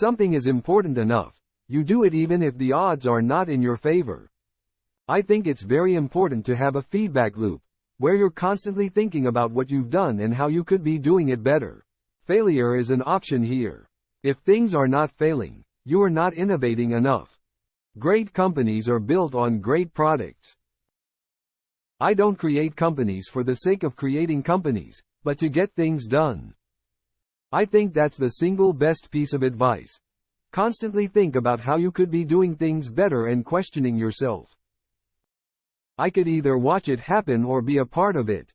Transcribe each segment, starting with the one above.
something is important enough, you do it even if the odds are not in your favor. I think it's very important to have a feedback loop, where you're constantly thinking about what you've done and how you could be doing it better. Failure is an option here. If things are not failing, you are not innovating enough. Great companies are built on great products. I don't create companies for the sake of creating companies, but to get things done. I think that's the single best piece of advice. Constantly think about how you could be doing things better and questioning yourself. I could either watch it happen or be a part of it.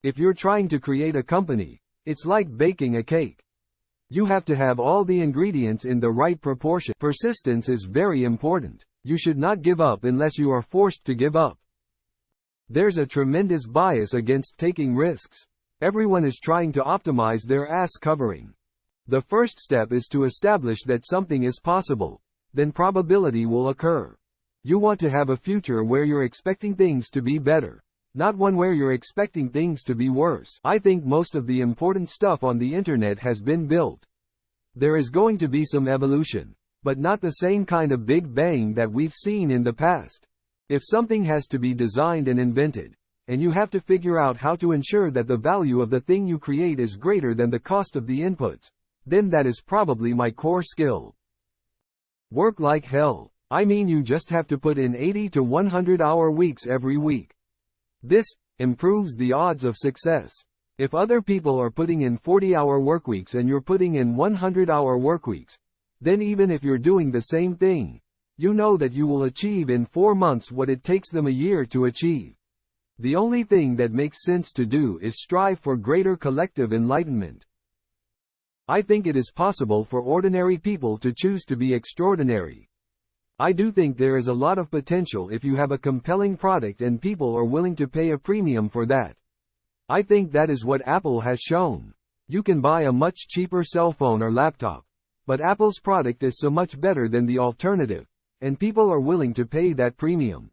If you're trying to create a company, it's like baking a cake. You have to have all the ingredients in the right proportion. Persistence is very important. You should not give up unless you are forced to give up. There's a tremendous bias against taking risks. Everyone is trying to optimize their ass covering. The first step is to establish that something is possible. Then probability will occur. You want to have a future where you're expecting things to be better, not one where you're expecting things to be worse. I think most of the important stuff on the internet has been built. There is going to be some evolution, but not the same kind of big bang that we've seen in the past. If something has to be designed and invented, and you have to figure out how to ensure that the value of the thing you create is greater than the cost of the inputs, then that is probably my core skill. Work like hell. I mean, you just have to put in 80 to 100-hour weeks every week. This improves the odds of success. If other people are putting in 40-hour workweeks and you're putting in 100-hour workweeks, then even if you're doing the same thing, you know that you will achieve in 4 months what it takes them a year to achieve. The only thing that makes sense to do is strive for greater collective enlightenment. I think it is possible for ordinary people to choose to be extraordinary. I do think there is a lot of potential if you have a compelling product and people are willing to pay a premium for that. I think that is what Apple has shown. You can buy a much cheaper cell phone or laptop, but Apple's product is so much better than the alternative, and people are willing to pay that premium.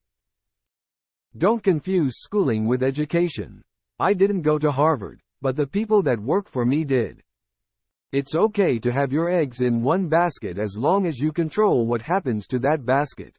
Don't confuse schooling with education. I didn't go to Harvard, but the people that work for me did. It's okay to have your eggs in one basket as long as you control what happens to that basket.